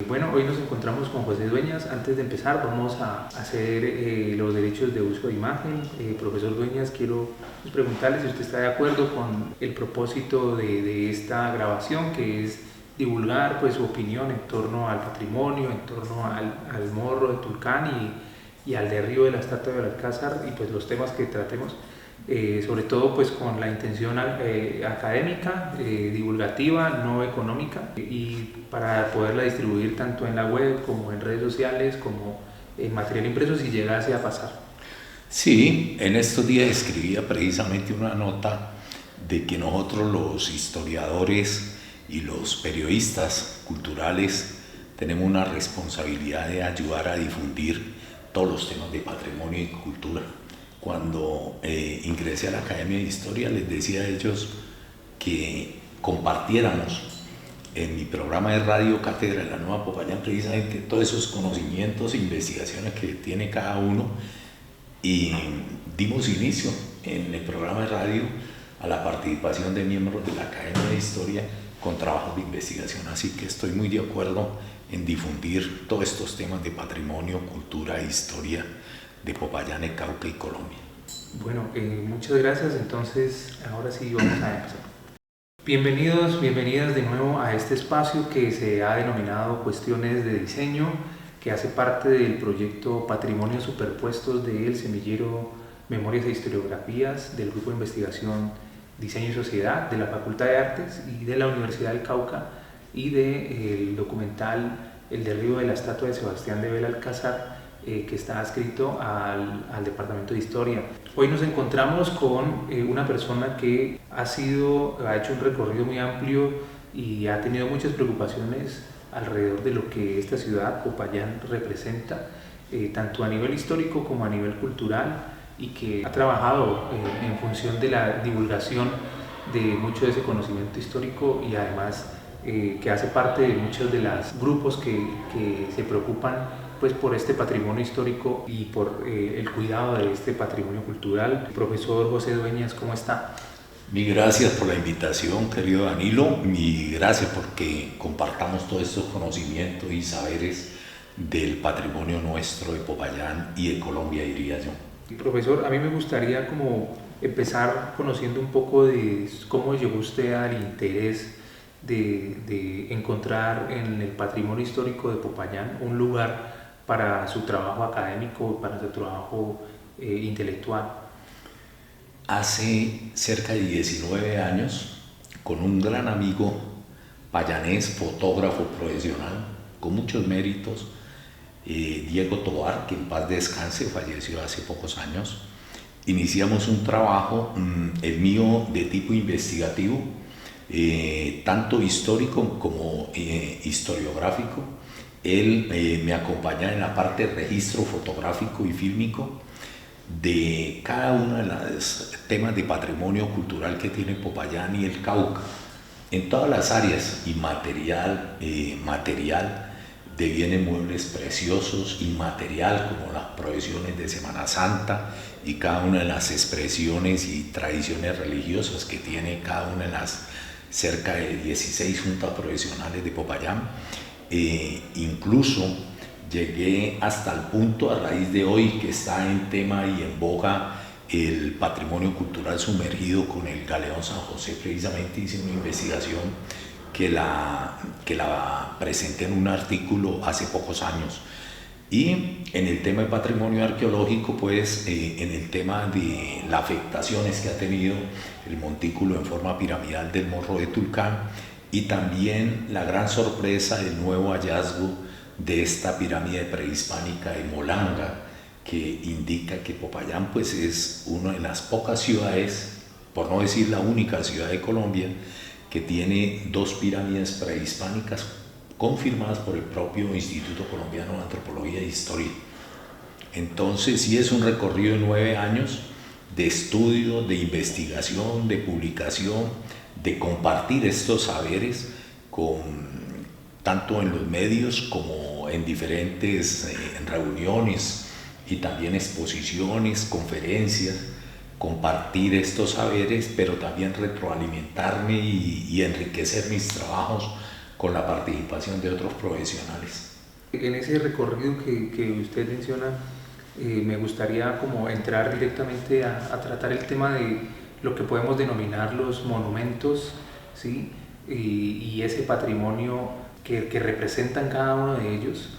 Bueno, hoy nos encontramos con José Dueñas. Antes de empezar, vamos a hacer los derechos de uso de imagen. Profesor Dueñas, quiero preguntarle si usted está de acuerdo con el propósito de esta grabación, que es divulgar pues, su opinión en torno al patrimonio, en torno al morro de Tulcán y al derribo de la estatua de Belalcázar y pues los temas que tratemos. Sobre todo pues con la intención académica, divulgativa, no económica, y para poderla distribuir tanto en la web como en redes sociales, como en material impreso si llegase a pasar. Sí, en estos días escribía precisamente una nota de que nosotros los historiadores y los periodistas culturales tenemos una responsabilidad de ayudar a difundir todos los temas de patrimonio y cultura. Cuando ingresé a la Academia de Historia les decía a ellos que compartiéramos en mi programa de radio Cátedra de la Nueva Popayán precisamente todos esos conocimientos e investigaciones que tiene cada uno, y dimos inicio en el programa de radio a la participación de miembros de la Academia de Historia con trabajos de investigación, así que estoy muy de acuerdo en difundir todos estos temas de patrimonio, cultura e historia de Popayán, Cauca y Colombia. Bueno, muchas gracias. Entonces, ahora sí vamos a empezar. Bienvenidos, bienvenidas de nuevo a este espacio que se ha denominado Cuestiones de Diseño, que hace parte del proyecto Patrimonios Superpuestos del Semillero Memorias e Historiografías del Grupo de Investigación Diseño y Sociedad de la Facultad de Artes y de la Universidad del Cauca, y del documental El derribo de la estatua de Sebastián de Belalcázar, que está adscrito al Departamento de Historia. Hoy nos encontramos con una persona que ha hecho un recorrido muy amplio y ha tenido muchas preocupaciones alrededor de lo que esta ciudad, Popayán, representa, tanto a nivel histórico como a nivel cultural, y que ha trabajado en función de la divulgación de mucho de ese conocimiento histórico, y además que hace parte de muchos de los grupos que se preocupan pues por este patrimonio histórico y por el cuidado de este patrimonio cultural. Profesor José Dueñas, ¿cómo está? Mil gracias por la invitación, querido Danilo, y gracias porque compartamos todos estos conocimientos y saberes del patrimonio nuestro de Popayán y de Colombia, diría yo. Profesor, a mí me gustaría como empezar conociendo un poco de cómo llegó usted al interés de encontrar en el patrimonio histórico de Popayán un lugar para su trabajo académico, para su trabajo intelectual. Hace cerca de 19 años, con un gran amigo payanés, fotógrafo profesional, con muchos méritos, Diego Tovar, que en paz descanse, falleció hace pocos años, iniciamos un trabajo, el mío de tipo investigativo, tanto histórico como historiográfico. Él me acompaña en la parte de registro fotográfico y fílmico de cada uno de los temas de patrimonio cultural que tiene Popayán y el Cauca, en todas las áreas, inmaterial, material, de bienes muebles preciosos, inmaterial, como las procesiones de Semana Santa y cada una de las expresiones y tradiciones religiosas que tiene cada una de las cerca de 16 juntas provisionales de Popayán. Incluso llegué hasta el punto, a raíz de hoy, que está en tema y en boga el patrimonio cultural sumergido con el Galeón San José. Precisamente hice una investigación que la presenté en un artículo hace pocos años. Y en el tema de patrimonio arqueológico, pues en el tema de las afectaciones que ha tenido el montículo en forma piramidal del Morro de Tulcán, y también la gran sorpresa del nuevo hallazgo de esta pirámide prehispánica de Molanga, que indica que Popayán pues, es una de las pocas ciudades, por no decir la única ciudad de Colombia, que tiene dos pirámides prehispánicas confirmadas por el propio Instituto Colombiano de Antropología e Historia. Entonces sí es un recorrido de 9 años de estudio, de investigación, de publicación, de compartir estos saberes tanto en los medios como en diferentes reuniones y también exposiciones, conferencias, compartir estos saberes, pero también retroalimentarme y enriquecer mis trabajos con la participación de otros profesionales. En ese recorrido que usted menciona, me gustaría como entrar directamente a tratar el tema de lo que podemos denominar los monumentos, ¿sí? Y ese patrimonio que representan cada uno de ellos.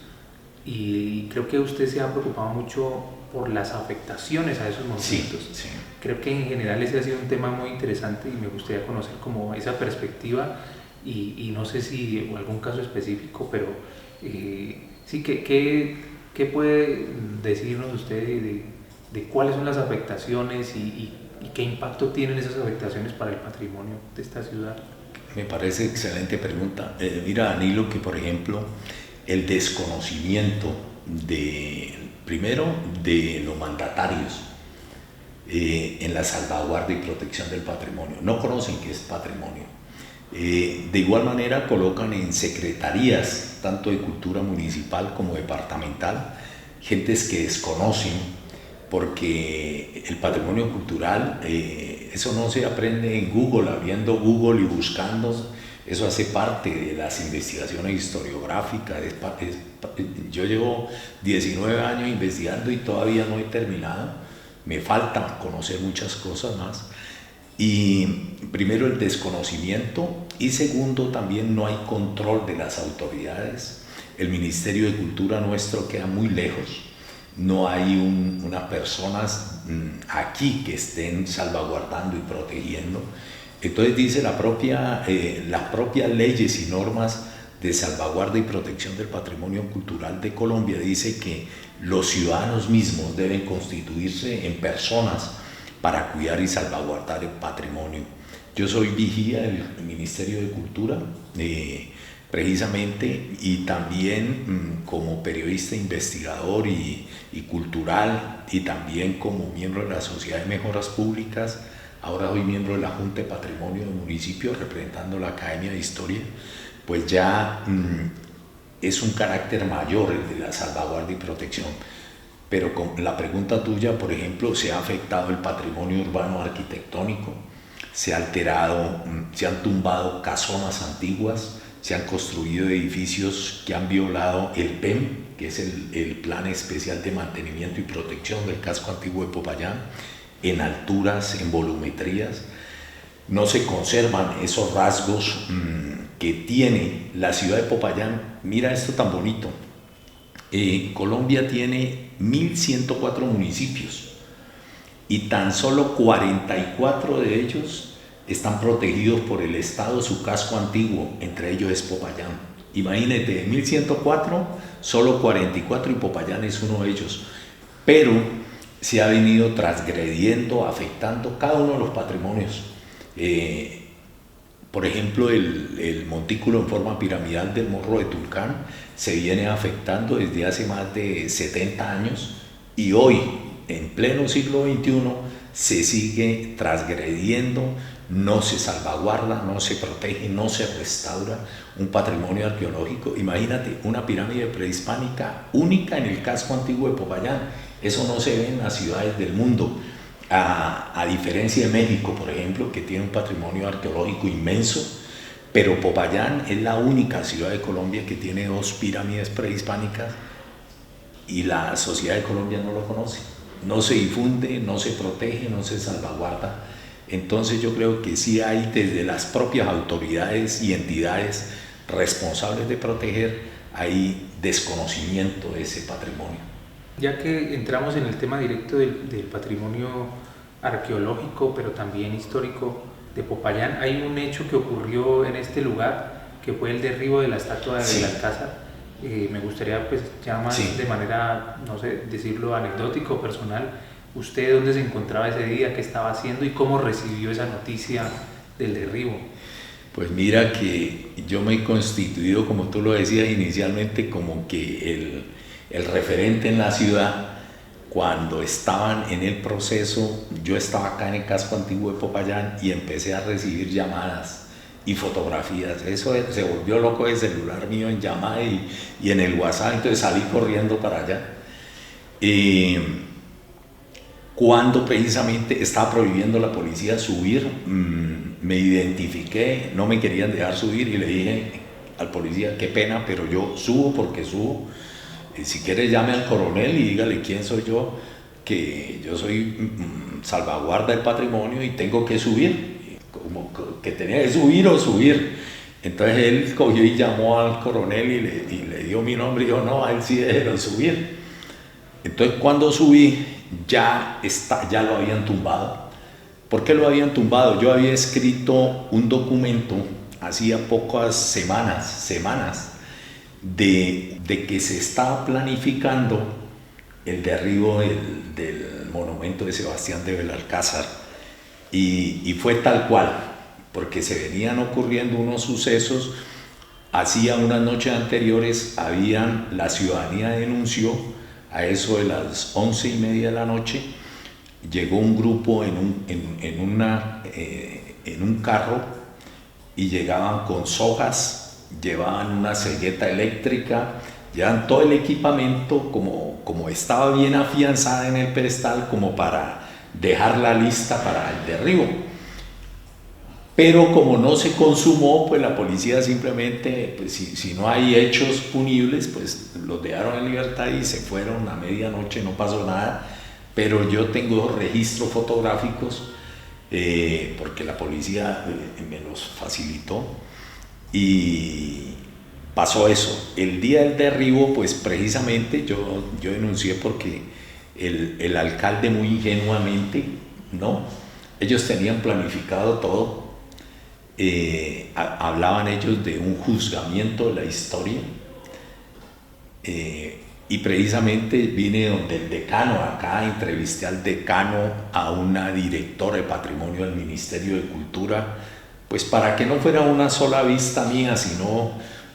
Y creo que usted se ha preocupado mucho por las afectaciones a esos monumentos. Sí, sí. Creo que en general ese ha sido un tema muy interesante y me gustaría conocer como esa perspectiva y no sé si o algún caso específico, pero sí, ¿qué puede decirnos usted de cuáles son las afectaciones y qué impacto tienen esas afectaciones para el patrimonio de esta ciudad? Me parece excelente pregunta. Mira, Danilo, que por ejemplo el desconocimiento primero de los mandatarios en la salvaguardia y protección del patrimonio. No conocen qué es patrimonio. De igual manera colocan en secretarías, tanto de cultura municipal como departamental, gentes que desconocen, porque el patrimonio cultural, eso no se aprende en Google, abriendo Google y buscando. Eso hace parte de las investigaciones historiográficas. Yo llevo 19 años investigando y todavía no he terminado. Me falta conocer muchas cosas más. Y primero el desconocimiento y segundo también no hay control de las autoridades. El Ministerio de Cultura nuestro queda muy lejos. No hay unas personas aquí que estén salvaguardando y protegiendo. Entonces dice las propias leyes y normas de salvaguardia y protección del patrimonio cultural de Colombia, dice que los ciudadanos mismos deben constituirse en personas para cuidar y salvaguardar el patrimonio. Yo soy vigía del Ministerio de Cultura, precisamente, y también como periodista investigador y cultural, y también como miembro de la Sociedad de Mejoras Públicas. Ahora soy miembro de la Junta de Patrimonio del municipio, representando la Academia de Historia. Pues ya es un carácter mayor el de la salvaguardia y protección. Pero con la pregunta tuya, por ejemplo, se ha afectado el patrimonio urbano arquitectónico, se ha alterado, se han tumbado casonas antiguas, se han construido edificios que han violado el PEM, que es el Plan Especial de Mantenimiento y Protección del Casco Antiguo de Popayán, en alturas, en volumetrías. No se conservan esos rasgos que tiene la ciudad de Popayán. Mira esto tan bonito. Colombia tiene 1.104 municipios y tan solo 44 de ellos están protegidos por el Estado, su casco antiguo, entre ellos es Popayán. Imagínate, de 1.104, solo 44 y Popayán es uno de ellos. Pero se ha venido transgrediendo, afectando cada uno de los patrimonios. Por ejemplo, el montículo en forma piramidal del Morro de Tulcán se viene afectando desde hace más de 70 años y hoy, en pleno siglo XXI, se sigue transgrediendo, no se salvaguarda, no se protege, no se restaura un patrimonio arqueológico. Imagínate, una pirámide prehispánica única en el casco antiguo de Popayán. Eso no se ve en las ciudades del mundo, a diferencia de México, por ejemplo, que tiene un patrimonio arqueológico inmenso, pero Popayán es la única ciudad de Colombia que tiene 2 pirámides prehispánicas y la sociedad de Colombia no lo conoce. No se difunde, no se protege, no se salvaguarda. Entonces yo creo que sí hay desde las propias autoridades y entidades responsables de proteger, hay desconocimiento de ese patrimonio. Ya que entramos en el tema directo del patrimonio arqueológico, pero también histórico de Popayán, hay un hecho que ocurrió en este lugar, que fue el derribo de la estatua de Belalcázar. Me gustaría, pues, ya más de manera, no sé, decirlo anecdótico o personal, ¿usted dónde se encontraba ese día, qué estaba haciendo y cómo recibió esa noticia del derribo? Pues mira que yo me he constituido, como tú lo decías inicialmente, como que el referente en la ciudad. Cuando estaban en el proceso, yo estaba acá en el casco antiguo de Popayán y empecé a recibir llamadas y fotografías. Eso se volvió loco el celular mío en llamada y en el WhatsApp, entonces salí corriendo para allá. Cuando precisamente estaba prohibiendo la policía subir, me identifiqué, no me querían dejar subir y le dije al policía, qué pena, pero yo subo porque subo. Si quiere llame al coronel y dígale quién soy yo, que yo soy salvaguarda del patrimonio y tengo que subir, como que tenía que subir o subir. Entonces él cogió y llamó al coronel y le dio mi nombre y dijo, no, a él sí déjelo subir. Entonces cuando subí ya lo habían tumbado. ¿Por qué lo habían tumbado? Yo había escrito un documento hacía pocas semanas de que se estaba planificando el derribo del monumento de Sebastián de Belalcázar y fue tal cual, porque se venían ocurriendo unos sucesos. Hacía unas noches anteriores la ciudadanía denunció a eso de las 11:30 de la noche, llegó un grupo en un carro y llegaban con sogas, llevaban una cegueta eléctrica, llevaban todo el equipamiento como estaba bien afianzada en el pedestal como para dejarla lista para el derribo. Pero como no se consumó, pues la policía simplemente, pues si no hay hechos punibles, pues los dejaron en libertad y se fueron a medianoche, no pasó nada. Pero yo tengo registros fotográficos porque la policía me los facilitó y pasó eso. El día del derribo, pues precisamente yo denuncié porque el alcalde muy ingenuamente, ¿no? Ellos tenían planificado todo. Hablaban ellos de un juzgamiento de la historia y precisamente vine donde el decano, acá entrevisté al decano, a una directora de patrimonio del Ministerio de Cultura, pues para que no fuera una sola vista mía, sino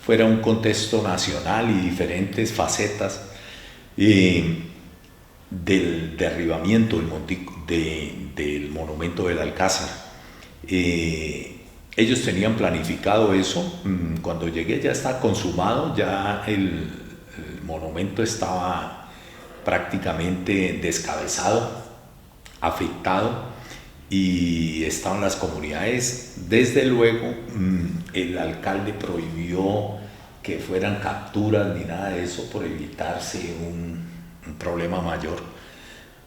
fuera un contexto nacional y diferentes facetas del derribamiento del monumento del Alcázar. Ellos tenían planificado eso. Cuando llegué ya está consumado, ya el monumento estaba prácticamente descabezado, afectado, y estaban las comunidades. Desde luego el alcalde prohibió que fueran capturas ni nada de eso por evitarse un problema mayor,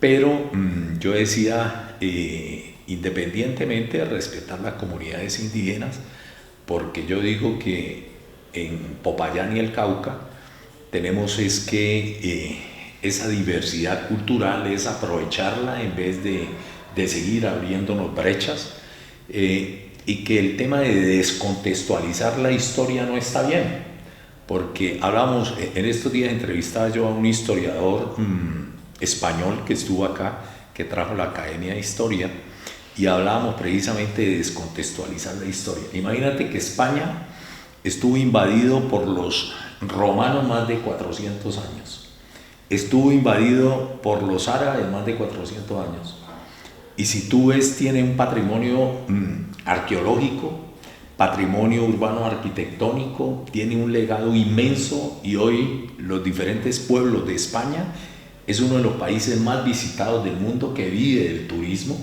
pero yo decía, independientemente de respetar las comunidades indígenas, porque yo digo que en Popayán y el Cauca tenemos esa diversidad cultural es aprovecharla en vez de seguir abriéndonos brechas, y que el tema de descontextualizar la historia no está bien, porque hablamos, en estos días entrevistaba yo a un historiador español que estuvo acá, que trajo la Academia de Historia, y hablábamos precisamente de descontextualizar la historia. Imagínate que España estuvo invadido por los romanos más de 400 años, estuvo invadido por los árabes más de 400 años, y si tú ves, tiene un patrimonio arqueológico, patrimonio urbano arquitectónico, tiene un legado inmenso, y hoy los diferentes pueblos de España es uno de los países más visitados del mundo, que vive del turismo.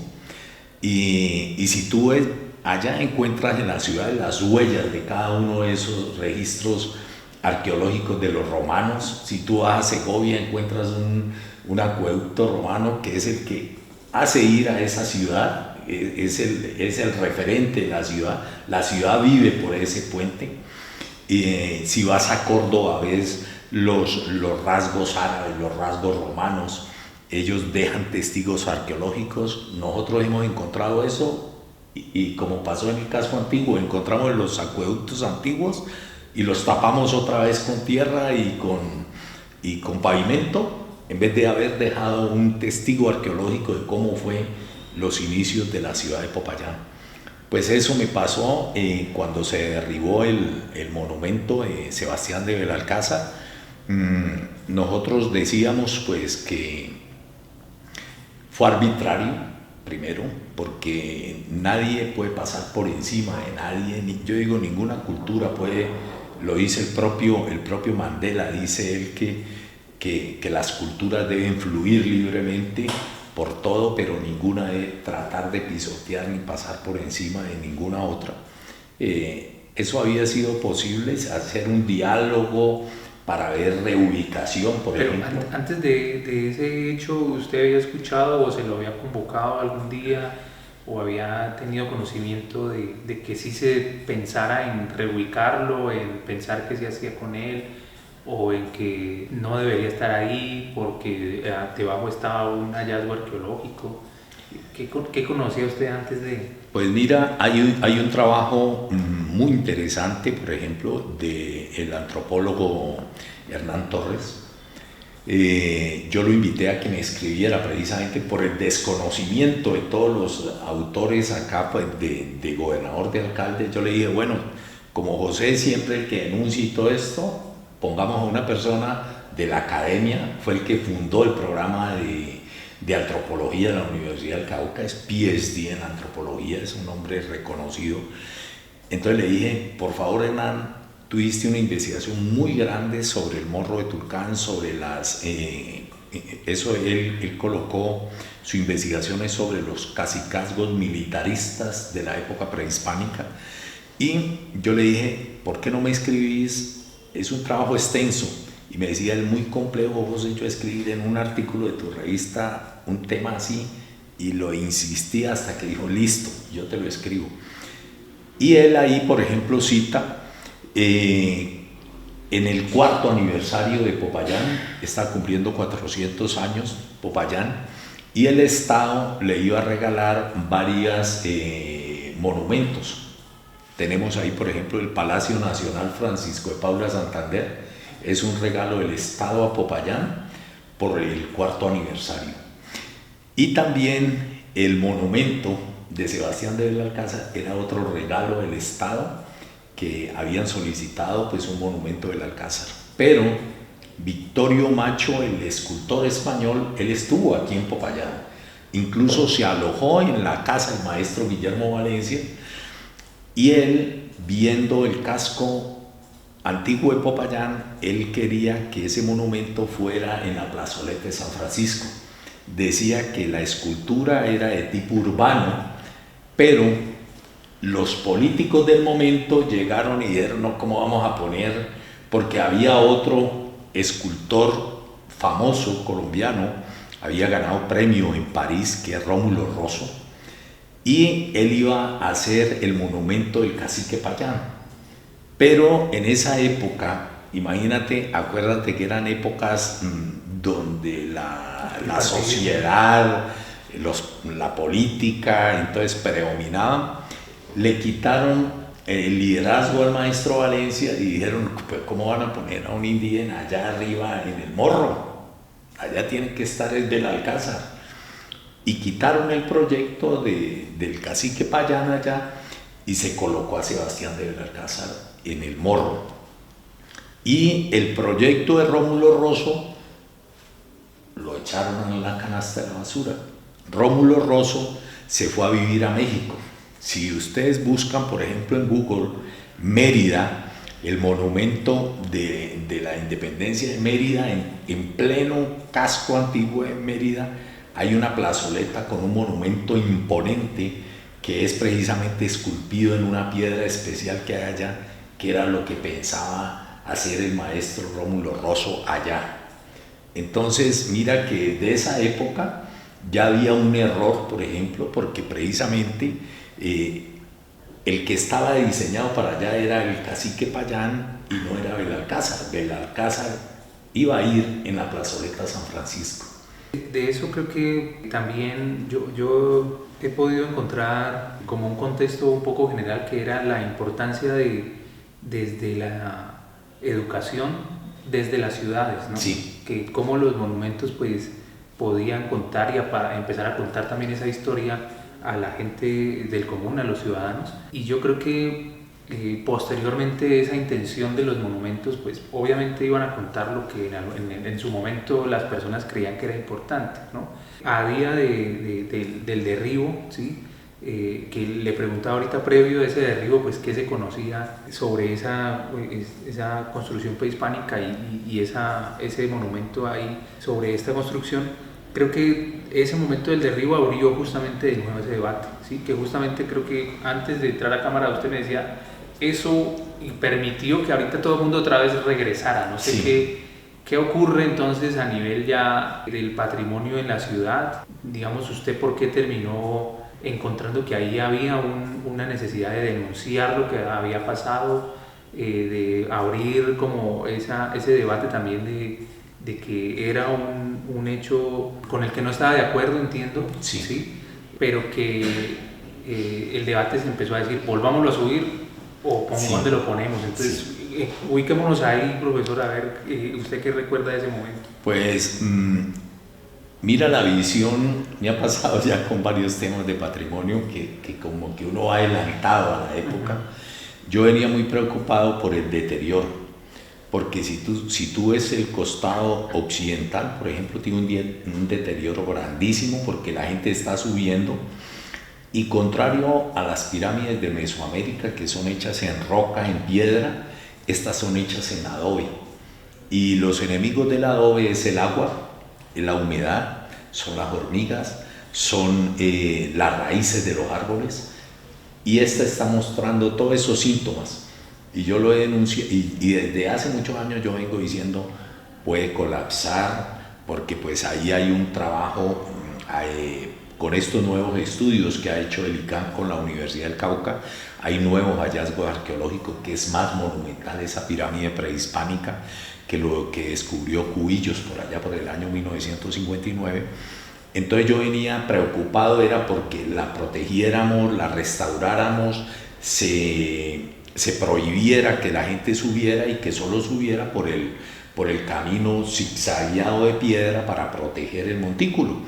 Y si tú ves, allá encuentras en la ciudad las huellas de cada uno de esos registros arqueológicos de los romanos. Si tú vas a Segovia, encuentras un acueducto romano que es el que hace ir a esa ciudad, es el referente de la ciudad. La ciudad vive por ese puente. Si vas a Córdoba, ves los rasgos árabes, los rasgos romanos. Ellos dejan testigos arqueológicos. Nosotros hemos encontrado eso, y como pasó en el caso antiguo, encontramos los acueductos antiguos y los tapamos otra vez con tierra y con pavimento, en vez de haber dejado un testigo arqueológico de cómo fue los inicios de la ciudad de Popayán. Pues eso me pasó cuando se derribó el monumento de Sebastián de Belalcázar. Nosotros decíamos pues que fue arbitrario, primero, porque nadie puede pasar por encima de nadie. Yo digo, ninguna cultura puede, lo dice el propio Mandela, dice él que las culturas deben fluir libremente por todo, pero ninguna debe tratar de pisotear ni pasar por encima de ninguna otra. eso había sido posible, hacer un diálogo para ver reubicación, por Pero ejemplo. antes de ese hecho, ¿usted había escuchado o se lo había convocado algún día o había tenido conocimiento de que sí se pensara en reubicarlo, en pensar qué se hacía con él o en que no debería estar ahí porque debajo estaba un hallazgo arqueológico? ¿Qué conocía usted antes de...? Pues mira, hay un trabajo muy interesante, por ejemplo, del antropólogo Hernán Torres. Yo lo invité a que me escribiera precisamente por el desconocimiento de todos los autores acá, pues, de gobernador, de alcalde. Yo le dije, bueno, como José es siempre el que denuncia y todo esto, pongamos a una persona de la academia, fue el que fundó el programa de antropología de la Universidad del Cauca, es PhD en antropología, es un hombre reconocido. Entonces le dije, por favor, Hernán, tú hiciste una investigación muy grande sobre el Morro de Tulcán, sobre él colocó su investigación es sobre los cacicazgos militaristas de la época prehispánica. Y yo le dije, ¿por qué no me escribís? Es un trabajo extenso. Y me decía, es muy complejo, José, yo escribir en un artículo de tu revista un tema así. Y lo insistí hasta que dijo, listo, yo te lo escribo. Y él ahí, por ejemplo, cita, en el 4º aniversario de Popayán, está cumpliendo 400 años Popayán, y el Estado le iba a regalar varios monumentos. Tenemos ahí, por ejemplo, el Palacio Nacional Francisco de Paula Santander, es un regalo del Estado a Popayán por el 4º aniversario. Y también el monumento de Sebastián de Belalcázar era otro regalo del Estado, que habían solicitado pues un monumento del Alcázar. Pero Victorio Macho, el escultor español, él estuvo aquí en Popayán. Incluso se alojó en la casa del maestro Guillermo Valencia, y él, viendo el casco antiguo de Popayán, él quería que ese monumento fuera en la plazoleta de San Francisco. Decía que la escultura era de tipo urbano, pero los políticos del momento llegaron y dijeron, no, ¿cómo vamos a poner? Porque había otro escultor famoso colombiano, había ganado premio en París, que es Rómulo Rosso, y él iba a hacer el monumento del cacique Payán. Pero en esa época, imagínate, acuérdate que eran épocas donde la sociedad, la política, entonces predominaban. Le quitaron el liderazgo al maestro Valencia y dijeron, pues, ¿cómo van a poner a un indígena allá arriba en el morro? Allá tiene que estar el Belalcázar. Y quitaron el proyecto del cacique Payán allá y se colocó a Sebastián de Belalcázar en el morro. Y el proyecto de Rómulo Rosso lo echaron en la canasta de la basura. Rómulo Rosso se fue a vivir a México. Si ustedes buscan, por ejemplo, en Google, Mérida, el monumento de la independencia de Mérida, en pleno casco antiguo de Mérida, hay una plazoleta con un monumento imponente que es precisamente esculpido en una piedra especial que hay allá, que era lo que pensaba hacer el maestro Rómulo Rosso allá. Entonces, mira que de esa época ya había un error, por ejemplo, porque precisamente el que estaba diseñado para allá era el cacique Payán y no era Belalcázar. Belalcázar iba a ir en la plazoleta San Francisco. De eso creo que también yo he podido encontrar como un contexto un poco general, que era la importancia desde la educación, desde las ciudades, ¿no? Sí. Que cómo los monumentos pues podían contar y empezar a contar también esa historia a la gente del común, a los ciudadanos. Y yo creo que posteriormente esa intención de los monumentos pues obviamente iban a contar lo que en su momento las personas creían que era importante, ¿no? A día del derribo, ¿sí? Que le preguntaba ahorita previo a ese derribo, pues qué se conocía sobre esa construcción prehispánica y ese monumento ahí sobre esta construcción. Creo que ese momento del derribo abrió justamente de nuevo ese debate, ¿sí? Que justamente creo que antes de entrar a cámara usted me decía, eso permitió que ahorita todo el mundo otra vez regresara. No sé Sí. qué ocurre entonces a nivel ya del patrimonio en la ciudad. Digamos, ¿usted por qué terminó encontrando que ahí había una necesidad de denunciar lo que había pasado, de abrir como ese debate también de que era un hecho con el que no estaba de acuerdo, entiendo, Sí. ¿sí? Pero que el debate se empezó a decir, volvámoslo a subir o Sí. dónde lo ponemos? Entonces, Sí. ubiquémonos ahí, profesor, a ver, ¿usted qué recuerda de ese momento? Pues mira, la visión, me ha pasado ya con varios temas de patrimonio que como que uno va adelantado a la época. Yo venía muy preocupado por el deterioro, porque si tú ves el costado occidental, por ejemplo, tiene un deterioro grandísimo porque la gente está subiendo, y contrario a las pirámides de Mesoamérica, que son hechas en roca, en piedra, estas son hechas en adobe. Y los enemigos del adobe es el agua, la humedad, son las hormigas, son las raíces de los árboles, y esta está mostrando todos esos síntomas. Y yo lo he denunciado, y desde hace muchos años yo vengo diciendo, puede colapsar, porque pues ahí hay un trabajo con estos nuevos estudios que ha hecho el ICANN con la Universidad del Cauca. Hay nuevos hallazgos arqueológicos, que es más monumental esa pirámide prehispánica que lo que descubrió Cubillos por allá por el año 1959. Entonces yo venía preocupado, era porque la protegiéramos, la restauráramos, se prohibiera que la gente subiera, y que solo subiera por el camino zigzagueado de piedra para proteger el montículo.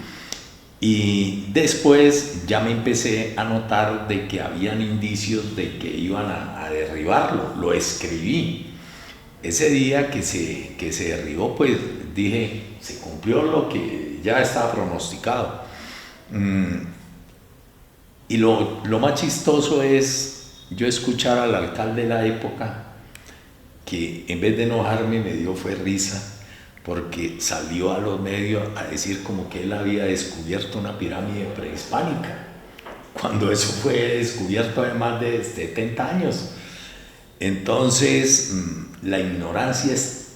Y después ya me empecé a notar de que habían indicios de que iban a derribarlo. Lo escribí. Ese día que se derribó, pues dije, se cumplió lo que ya estaba pronosticado. Y lo más chistoso es yo escuchar al alcalde de la época, que en vez de enojarme me dio fue risa, porque salió a los medios a decir como que él había descubierto una pirámide prehispánica, cuando eso fue descubierto hace más de 70 años. Entonces, la ignorancia es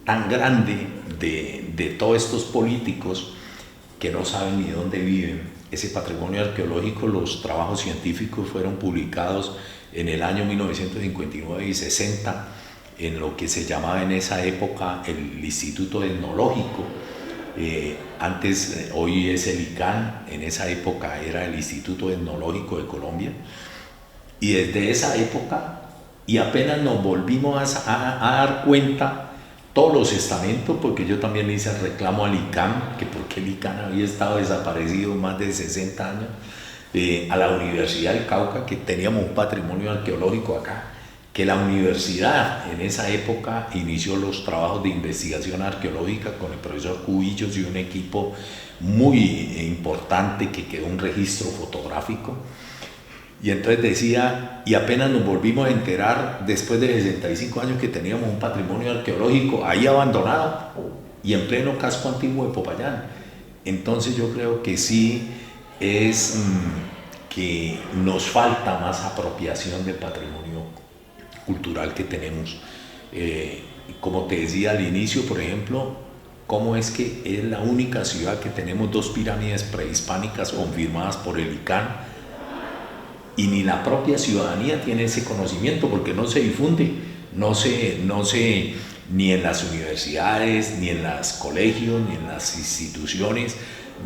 tan grande de todos estos políticos que no saben ni dónde viven. Ese patrimonio arqueológico, los trabajos científicos fueron publicados en el año 1959 y 60 en lo que se llamaba en esa época el Instituto Etnológico. Hoy es el ICANN, en esa época era el Instituto Etnológico de Colombia. Y desde esa época, y apenas nos volvimos a dar cuenta, todos los estamentos, porque yo también le hice el reclamo al ICANN, que porque el ICANN había estado desaparecido más de 60 años, a la Universidad del Cauca, que teníamos un patrimonio arqueológico acá, que la universidad en esa época inició los trabajos de investigación arqueológica con el profesor Cubillos y un equipo muy importante que quedó un registro fotográfico. Y entonces decía, y apenas nos volvimos a enterar después de 65 años que teníamos un patrimonio arqueológico ahí abandonado y en pleno casco antiguo de Popayán. Entonces yo creo que sí es que nos falta más apropiación del patrimonio cultural que tenemos. Como te decía al inicio, por ejemplo, cómo es que es la única ciudad que tenemos 2 pirámides prehispánicas confirmadas por el ICANN, y ni la propia ciudadanía tiene ese conocimiento porque no se difunde, no se ni en las universidades, ni en los colegios, ni en las instituciones,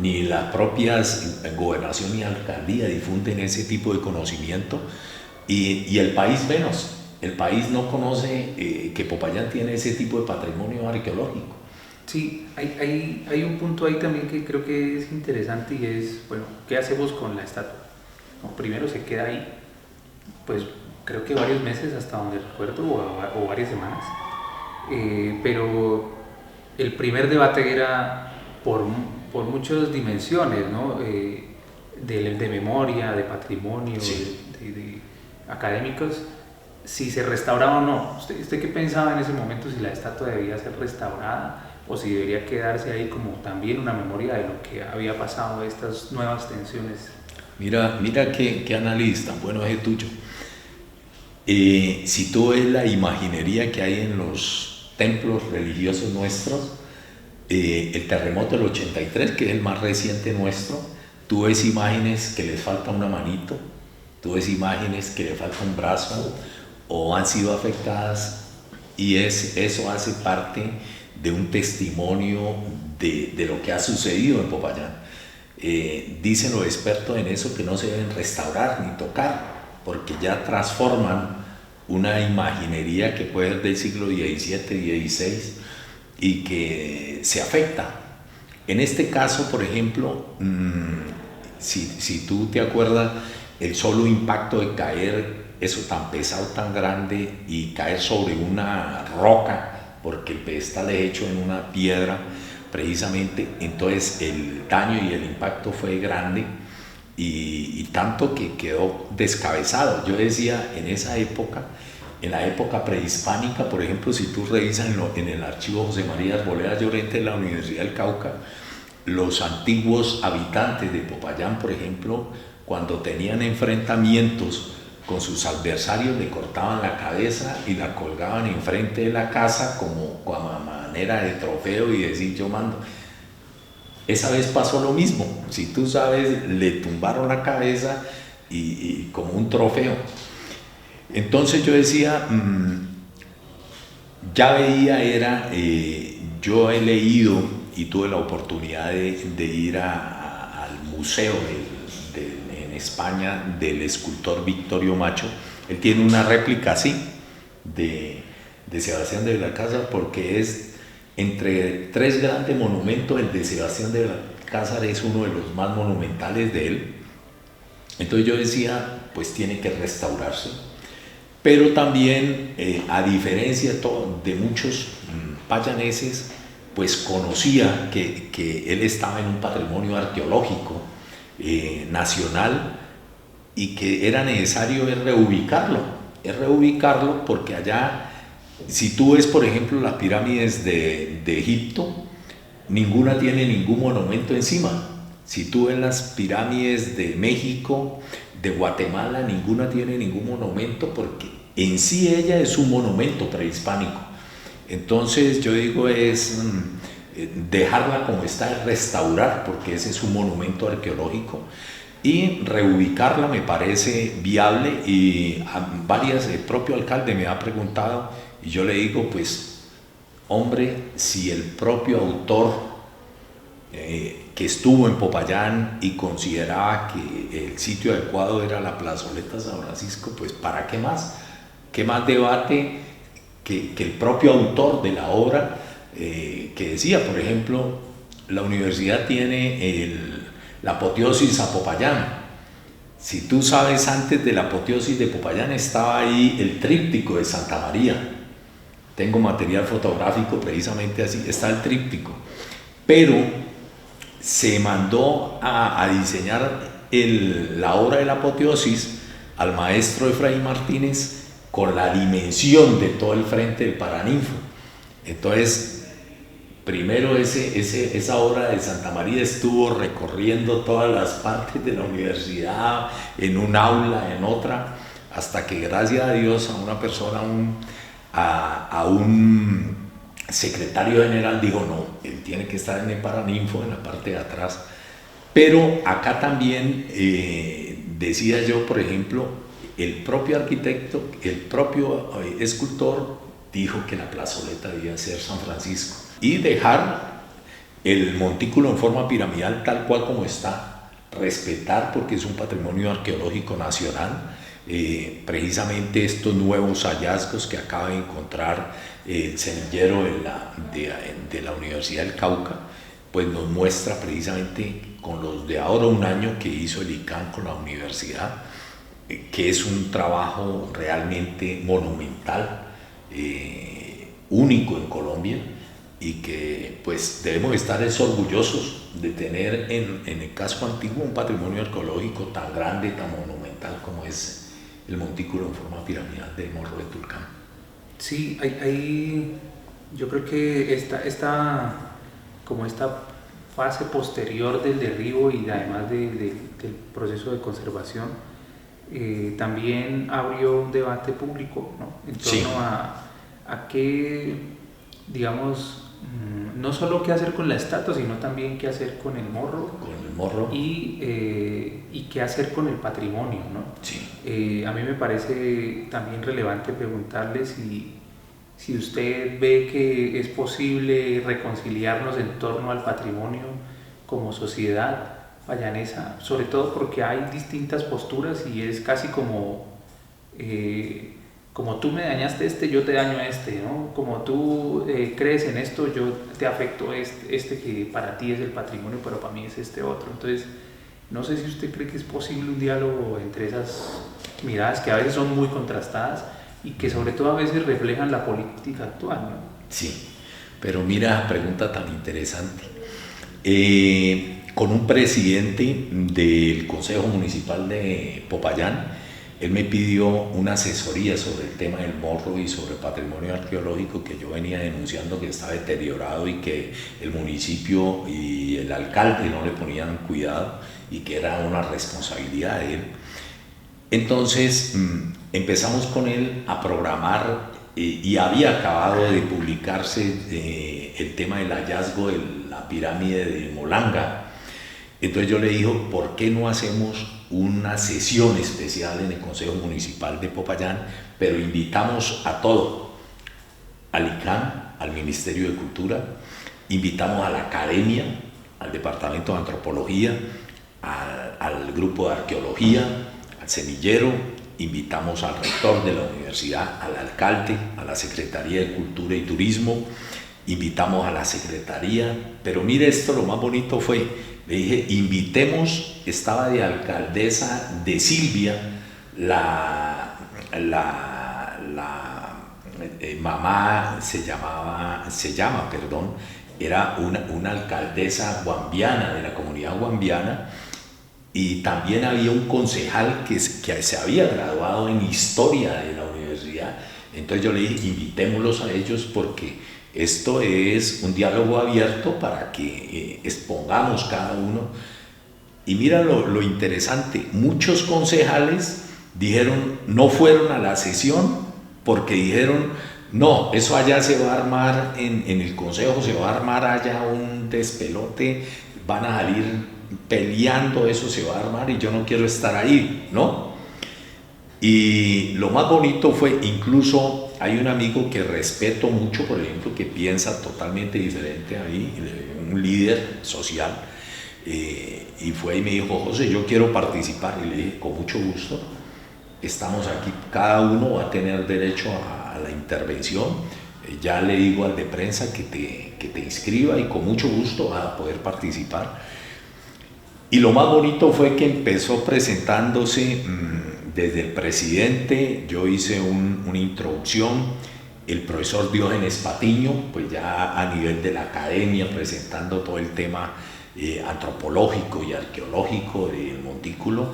ni las propias gobernación y alcaldía difunden ese tipo de conocimiento, y el país menos. El país no conoce que Popayán tiene ese tipo de patrimonio arqueológico. Sí, hay un punto ahí también que creo que es interesante, y es, bueno, ¿qué hacemos con la estatua? No, primero se queda ahí, pues creo que varios meses hasta donde recuerdo, o varias semanas, pero el primer debate era por muchas dimensiones, ¿no? De memoria, de patrimonio, Sí. de académicos, si se restauraba o no. ¿Usted qué pensaba en ese momento, si la estatua debía ser restaurada o si debería quedarse ahí como también una memoria de lo que había pasado, estas nuevas tensiones? Mira qué analista, bueno es el tuyo. Si tú ves la imaginería que hay en los templos religiosos nuestros, el terremoto del 83, que es el más reciente nuestro, tú ves imágenes que les falta una manito, tú ves imágenes que le falta un brazo o han sido afectadas, y eso hace parte de un testimonio de lo que ha sucedido en Popayán. Dicen los expertos en eso que no se deben restaurar ni tocar, porque ya transforman una imaginería que puede ser del siglo XVII, XVI, y que se afecta. En este caso, por ejemplo, si tú te acuerdas, el solo impacto de caer eso tan pesado, tan grande, y caer sobre una roca, porque el pedestal es hecho en una piedra precisamente, entonces el daño y el impacto fue grande, y tanto que quedó descabezado. Yo decía, en esa época, en la época prehispánica, por ejemplo, si tú revisas en el archivo José María Arboleda Llorente de la Universidad del Cauca, los antiguos habitantes de Popayán, por ejemplo, cuando tenían enfrentamientos con sus adversarios, le cortaban la cabeza y la colgaban enfrente de la casa como a manera de trofeo y decir yo mando. Esa vez pasó lo mismo, si tú sabes, le tumbaron la cabeza y como un trofeo. Entonces yo decía, ya veía, yo he leído y tuve la oportunidad de ir al museo en España del escultor Victorio Macho. Él tiene una réplica así de Sebastián de Belalcázar, porque es entre tres grandes monumentos, el de Sebastián de Belalcázar es uno de los más monumentales de él. Entonces yo decía, pues tiene que restaurarse. Pero también, a diferencia de muchos payaneses, pues conocía que él estaba en un patrimonio arqueológico nacional, y que era necesario reubicarlo, porque allá, si tú ves, por ejemplo, las pirámides de Egipto, ninguna tiene ningún monumento encima. Si tú ves las pirámides de México, de Guatemala, ninguna tiene ningún monumento, porque en sí ella es un monumento prehispánico. Entonces yo digo, es dejarla como está, restaurar, porque ese es un monumento arqueológico, y reubicarla me parece viable. Y el propio alcalde me ha preguntado, y yo le digo, pues hombre, si el propio autor que estuvo en Popayán y consideraba que el sitio adecuado era la plazoleta San Francisco, pues ¿para qué más? ¿Qué más debate que el propio autor de la obra, que decía, por ejemplo, la universidad tiene la apoteosis a Popayán? Si tú sabes, antes de la apoteosis de Popayán estaba ahí el tríptico de Santa María. Tengo material fotográfico precisamente así, está el tríptico. Pero se mandó a diseñar la obra de la apoteosis al maestro Efraín Martínez con la dimensión de todo el frente del Paraninfo. Entonces, primero esa obra de Santa María estuvo recorriendo todas las partes de la universidad, en un aula, en otra, hasta que gracias a Dios a una persona, a un secretario general dijo, no, él tiene que estar en el Paraninfo, en la parte de atrás. Pero acá también decía yo, por ejemplo, el propio arquitecto, el propio escultor dijo que la plazoleta debía ser San Francisco y dejar el montículo en forma piramidal tal cual como está, respetar, porque es un patrimonio arqueológico nacional. Precisamente estos nuevos hallazgos que acaba de encontrar el semillero de la Universidad del Cauca, pues nos muestra precisamente, con los de ahora un año que hizo el ICANN con la universidad, que es un trabajo realmente monumental, único en Colombia, y que pues debemos estar orgullosos de tener en el casco antiguo un patrimonio arqueológico tan grande, tan monumental como es el montículo en forma piramidal de Morro de Tulcán. Sí, yo creo que esta fase posterior del derribo y además del proceso de conservación, también abrió un debate público, ¿no? En torno Sí. a qué, digamos, no solo qué hacer con la estatua, sino también qué hacer con el morro Con el morro. y qué hacer con el patrimonio, ¿no? Sí. A mí me parece también relevante preguntarle si usted ve que es posible reconciliarnos en torno al patrimonio como sociedad payanesa, sobre todo porque hay distintas posturas y es casi como tú me dañaste yo te daño a este, ¿no? Como tú crees en esto, yo te afecto este que para ti es el patrimonio, pero para mí es este otro. Entonces, no sé si usted cree que es posible un diálogo entre esas miradas que a veces son muy contrastadas y que sobre todo a veces reflejan la política actual, ¿no? Sí, pero mira, pregunta tan interesante. Con un presidente del Consejo Municipal de Popayán, él me pidió una asesoría sobre el tema del morro y sobre el patrimonio arqueológico que yo venía denunciando que estaba deteriorado y que el municipio y el alcalde no le ponían cuidado y que era una responsabilidad de él. Entonces empezamos con él a programar y había acabado de publicarse el tema del hallazgo de la pirámide de Molanga. Entonces yo le dije, ¿por qué no hacemos una sesión especial en el Consejo Municipal de Popayán, pero invitamos a todo, al ICANN, al Ministerio de Cultura, invitamos a la Academia, al Departamento de Antropología, al Grupo de Arqueología, al Semillero, invitamos al rector de la universidad, al alcalde, a la Secretaría de Cultura y Turismo, invitamos a la Secretaría, pero mire esto, lo más bonito fue, le dije, invitemos, estaba de alcaldesa de Silvia, mamá se llama, era una alcaldesa guambiana, de la comunidad guambiana, y también había un concejal que se había graduado en historia de la universidad. Entonces yo le dije, invitémoslos a ellos porque esto es un diálogo abierto para que expongamos cada uno. Y mira lo interesante, muchos concejales dijeron, no fueron a la sesión porque dijeron, no, eso allá se va a armar, en el consejo se va a armar allá un despelote, van a salir peleando, eso se va a armar y yo no quiero estar ahí, ¿no? Y lo más bonito fue, incluso hay un amigo que respeto mucho, por ejemplo, que piensa totalmente diferente a mí, un líder social, y fue y me dijo, José, yo quiero participar, y le dije, con mucho gusto, estamos aquí, cada uno va a tener derecho a la intervención, ya le digo al de prensa que te inscriba y con mucho gusto va a poder participar. Y lo más bonito fue que empezó presentándose desde el presidente, yo hice una introducción, el profesor Diógenes Patiño, pues ya a nivel de la academia, presentando todo el tema antropológico y arqueológico del montículo,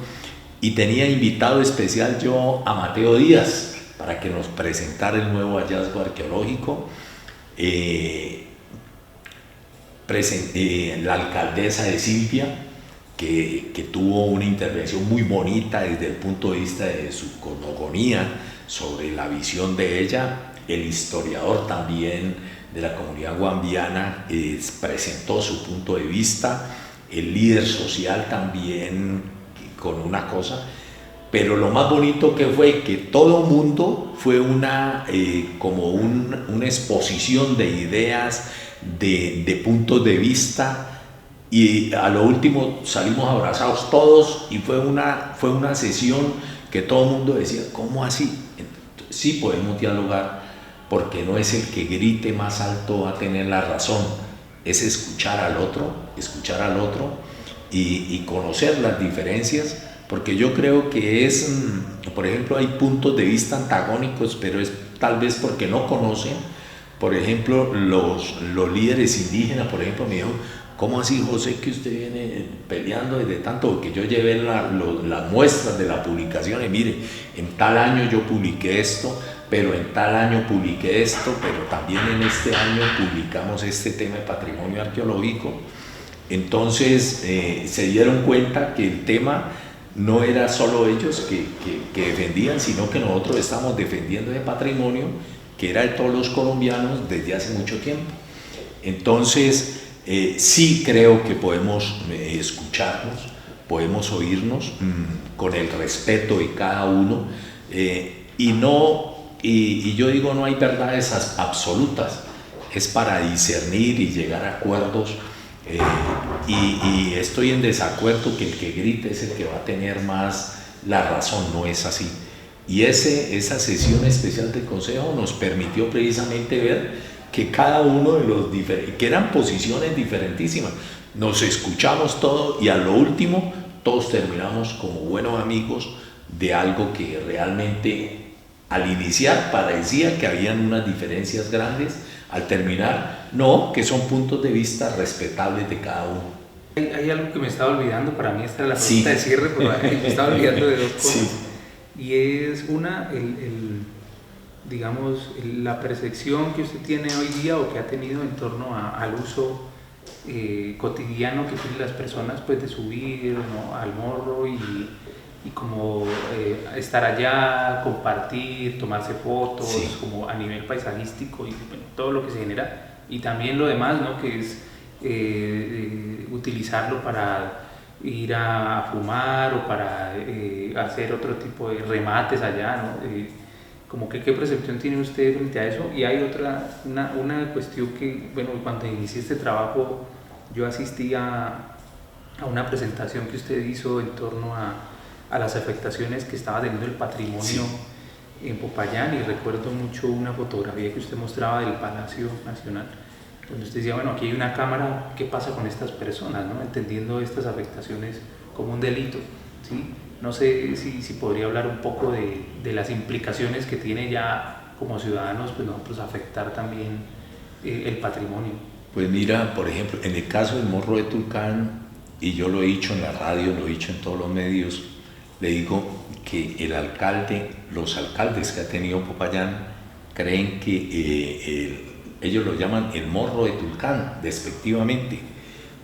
y tenía invitado especial yo a Mateo Díaz para que nos presentara el nuevo hallazgo arqueológico. La alcaldesa de Silvia, que tuvo una intervención muy bonita desde el punto de vista de su cosmogonía, sobre la visión de ella. El historiador también de la comunidad guambiana presentó su punto de vista, el líder social también con una cosa, pero lo más bonito que fue que todo el mundo fue como una exposición de ideas, de puntos de vista, y a lo último salimos abrazados todos y fue una sesión que todo el mundo decía, ¿cómo así? Sí podemos dialogar porque no es el que grite más alto va a tener la razón, es escuchar al otro y conocer las diferencias, porque yo creo que por ejemplo, hay puntos de vista antagónicos, pero es tal vez porque no conocen. Por ejemplo, los líderes indígenas, por ejemplo, me dijo, ¿cómo así, José, que usted viene peleando desde tanto? Porque yo llevé las muestras de la publicación y mire, en tal año yo publiqué esto, pero en tal año publiqué esto, pero también en este año publicamos este tema de patrimonio arqueológico. Entonces se dieron cuenta que el tema no era solo ellos que defendían, sino que nosotros estamos defendiendo ese patrimonio que era de todos los colombianos desde hace mucho tiempo. Entonces, sí creo que podemos escucharnos, podemos oírnos con el respeto de cada uno, y yo digo, no hay verdades absolutas, es para discernir y llegar a acuerdos, y estoy en desacuerdo que el que grite es el que va a tener más la razón. No es así. Y esa sesión especial del Consejo nos permitió precisamente ver que cada uno de los que eran posiciones diferentísimas, nos escuchamos todos y a lo último todos terminamos como buenos amigos de algo que realmente al iniciar parecía que habían unas diferencias grandes, al terminar no, que son puntos de vista respetables de cada uno. Hay algo que me estaba olvidando, para mí esta era la pregunta de cierre, pero me estaba olvidando de dos cosas. Sí. Y es una, digamos, la percepción que usted tiene hoy día o que ha tenido en torno al uso cotidiano que tienen las personas, pues, de subir, ¿no?, al morro y como estar allá, compartir, tomarse fotos, sí, como a nivel paisajístico y bueno, todo lo que se genera, y también lo demás, ¿no?, que es utilizarlo para ir a fumar o para hacer otro tipo de remates allá, ¿no? Como que, ¿qué percepción tiene usted frente a eso? Y hay otra, una cuestión que, bueno, cuando inicié este trabajo, yo asistí a una presentación que usted hizo en torno a las afectaciones que estaba teniendo el patrimonio, sí, en Popayán, y recuerdo mucho una fotografía que usted mostraba del Palacio Nacional, donde usted decía, bueno, aquí hay una cámara, ¿qué pasa con estas personas, ¿no?, entendiendo estas afectaciones como un delito, ¿sí? No sé si podría hablar un poco de las implicaciones que tiene ya como ciudadanos, pues nosotros afectar también el patrimonio. Pues mira, por ejemplo, en el caso del Morro de Tulcán, y yo lo he dicho en la radio, lo he dicho en todos los medios, le digo que los alcaldes que ha tenido Popayán creen que ellos lo llaman el Morro de Tulcán, despectivamente.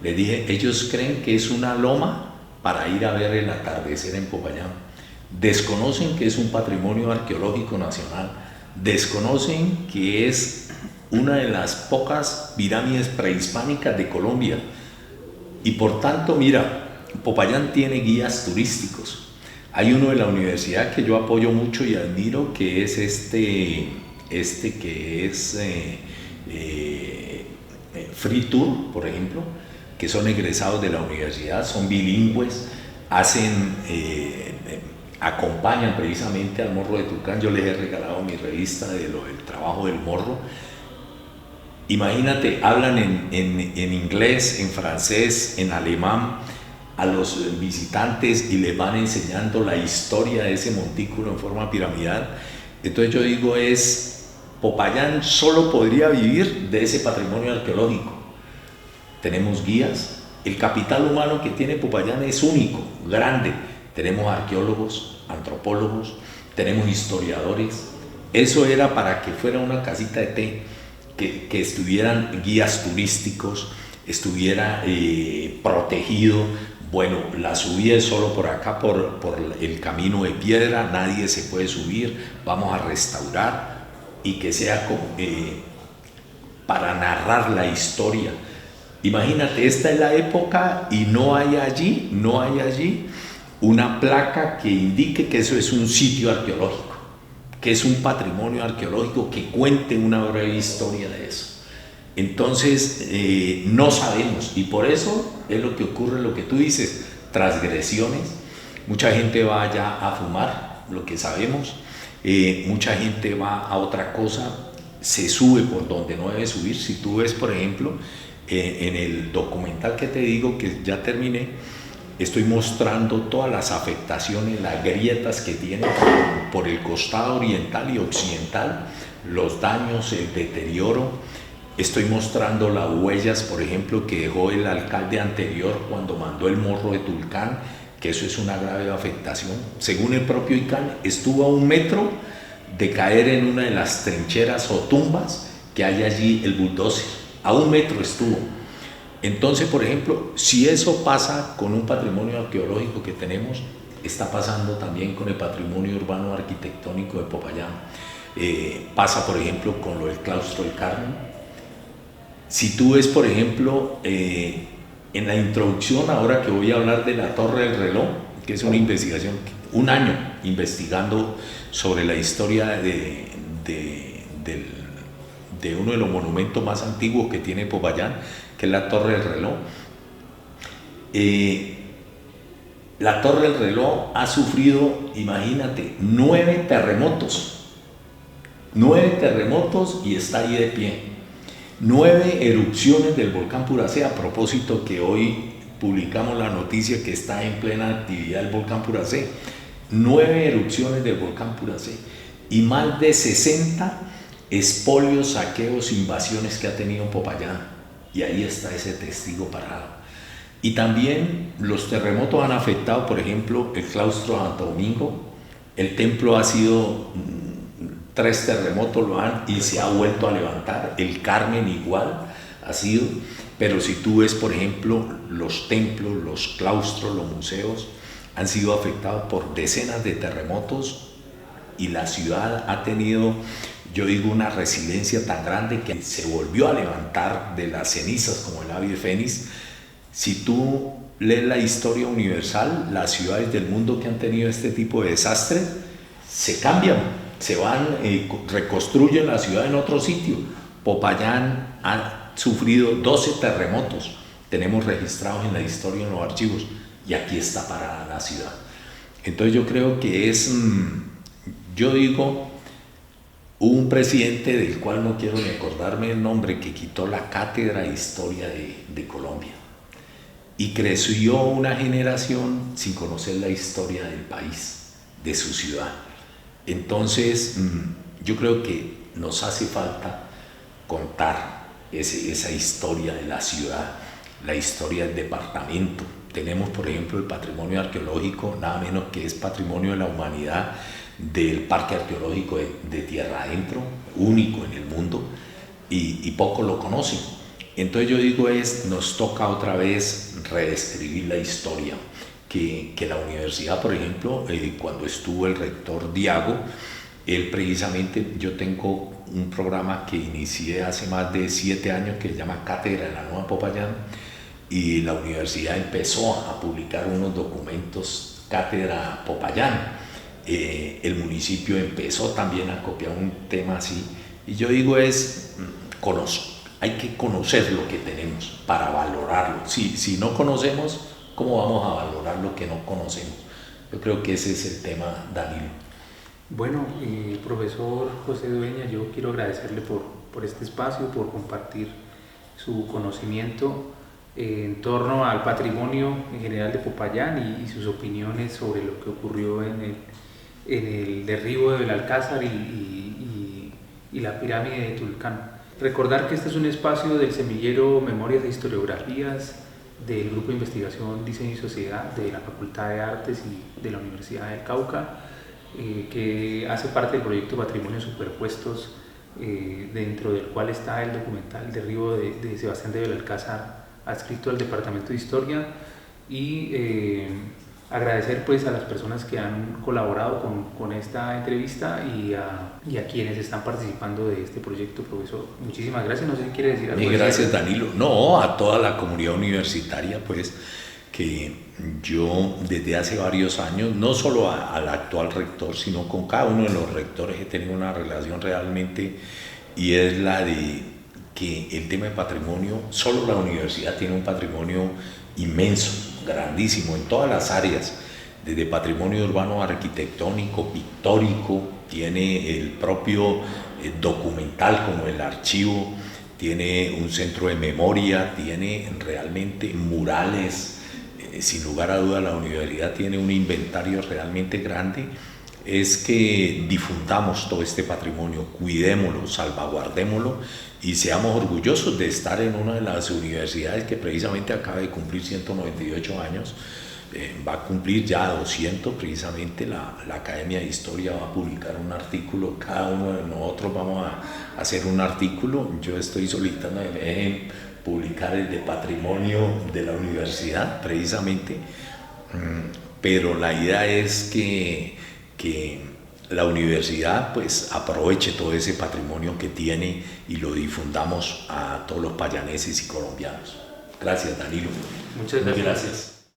Le dije, ellos creen que es una loma para ir a ver el atardecer en Popayán. Desconocen que es un patrimonio arqueológico nacional, desconocen que es una de las pocas pirámides prehispánicas de Colombia, y por tanto, mira, Popayán tiene guías turísticos. Hay uno de la universidad que yo apoyo mucho y admiro, que es que es Free Tour, por ejemplo, que son egresados de la universidad, son bilingües, acompañan precisamente al Morro de Tulcán. Yo les he regalado mi revista del trabajo del morro. Imagínate, hablan en inglés, en francés, en alemán a los visitantes y les van enseñando la historia de ese montículo en forma piramidal. Entonces yo digo, Popayán solo podría vivir de ese patrimonio arqueológico. Tenemos guías, el capital humano que tiene Popayán es único, grande. Tenemos arqueólogos, antropólogos, tenemos historiadores. Eso era para que fuera una casita de té, que estuvieran guías turísticos, estuviera protegido. Bueno, la subida es solo por acá, por el camino de piedra, nadie se puede subir, vamos a restaurar, y que sea para narrar la historia. Imagínate, esta es la época y no hay allí una placa que indique que eso es un sitio arqueológico, que es un patrimonio arqueológico, que cuente una breve historia de eso. Entonces, no sabemos, y por eso es lo que ocurre, lo que tú dices, transgresiones. Mucha gente va allá a fumar, lo que sabemos, mucha gente va a otra cosa, se sube por donde no debe subir. Si tú ves, por ejemplo, en el documental que te digo, que ya terminé, estoy mostrando todas las afectaciones, las grietas que tiene por el costado oriental y occidental, los daños, el deterioro. Estoy mostrando las huellas, por ejemplo, que dejó el alcalde anterior cuando mandó el Morro de Tulcán, que eso es una grave afectación. Según el propio ICANN, estuvo a 1 metro de caer en una de las trincheras o tumbas que hay allí el bulldozer. A 1 metro estuvo. Entonces, por ejemplo, si eso pasa con un patrimonio arqueológico que tenemos, está pasando también con el patrimonio urbano arquitectónico de Popayán. Pasa, por ejemplo, con lo del Claustro del Carmen. Si tú ves, por ejemplo, en la introducción, ahora que voy a hablar de la Torre del Reloj, que es una investigación, un año investigando sobre la historia de uno de los monumentos más antiguos que tiene Popayán, que es la Torre del Reloj. La Torre del Reloj ha sufrido, imagínate, 9 terremotos. 9 terremotos y está ahí de pie. 9 erupciones del volcán Puracé, a propósito que hoy publicamos la noticia que está en plena actividad el volcán Puracé. 9 erupciones del volcán Puracé y más de 60 expolios, saqueos, invasiones que ha tenido Popayán. Y ahí está ese testigo parado. Y también los terremotos han afectado, por ejemplo, el claustro de Santo Domingo. El templo ha sido 3 terremotos y se ha vuelto a levantar. El Carmen igual ha sido. Pero si tú ves, por ejemplo, los templos, los claustros, los museos, han sido afectados por decenas de terremotos y la ciudad ha tenido, yo digo, una resiliencia tan grande que se volvió a levantar de las cenizas como el ave fénix. Si tú lees la historia universal, las ciudades del mundo que han tenido este tipo de desastres se cambian, se van, reconstruyen la ciudad en otro sitio. Popayán ha sufrido 12 terremotos, tenemos registrados en la historia, en los archivos, y aquí está parada la ciudad. Entonces yo creo que yo digo, hubo un presidente del cual no quiero ni acordarme el nombre, que quitó la cátedra de historia de Colombia. Y creció una generación sin conocer la historia del país, de su ciudad. Entonces, yo creo que nos hace falta contar esa historia de la ciudad, la historia del departamento. Tenemos, por ejemplo, el patrimonio arqueológico, nada menos que es patrimonio de la humanidad, del Parque Arqueológico de Tierra Adentro, único en el mundo, y poco lo conocen. Entonces yo digo, nos toca otra vez reescribir la historia, que la universidad, por ejemplo, cuando estuvo el rector Diago, él precisamente, yo tengo un programa que inicié hace más de 7 años que se llama Cátedra de la Nueva Popayán, y la universidad empezó a publicar unos documentos, Cátedra Popayán. El municipio empezó también a copiar un tema así, y yo digo hay que conocer lo que tenemos para valorarlo. Si no conocemos, ¿cómo vamos a valorar lo que no conocemos? Yo creo que ese es el tema, Danilo. Bueno, profesor José Dueña, yo quiero agradecerle por este espacio, por compartir su conocimiento en torno al patrimonio en general de Popayán y sus opiniones sobre lo que ocurrió en el derribo del Alcázar y la pirámide de Tulcán. Recordar que este es un espacio del semillero Memorias e Historiografías del Grupo de Investigación Diseño y Sociedad de la Facultad de Artes y de la Universidad del Cauca, que hace parte del proyecto Patrimonios Superpuestos, dentro del cual está el documental El derribo de Sebastián de Belalcázar, adscrito al Departamento de Historia, y agradecer pues a las personas que han colaborado con esta entrevista y a quienes están participando de este proyecto, profesor. Muchísimas gracias, no sé si quiere decir algo. Gracias, Danilo. No, a toda la comunidad universitaria, pues, que yo desde hace varios años, no solo al actual rector, sino con cada uno de los rectores he tenido una relación realmente, y es la de que el tema de patrimonio, solo la universidad tiene un patrimonio inmenso, grandísimo, en todas las áreas, desde patrimonio urbano arquitectónico, pictórico, tiene el propio documental como el archivo, tiene un centro de memoria, tiene realmente murales, sin lugar a duda la universidad tiene un inventario realmente grande. Es que difundamos todo este patrimonio, cuidémoslo, salvaguardémoslo y seamos orgullosos de estar en una de las universidades que precisamente acaba de cumplir 198 años, va a cumplir ya 200, precisamente la Academia de Historia va a publicar un artículo, cada uno de nosotros vamos a hacer un artículo, yo estoy solicitando que me dejen publicar el de patrimonio de la universidad, precisamente pero la idea es que la universidad pues aproveche todo ese patrimonio que tiene y lo difundamos a todos los payaneses y colombianos. Gracias, Danilo. Muchas gracias. Gracias.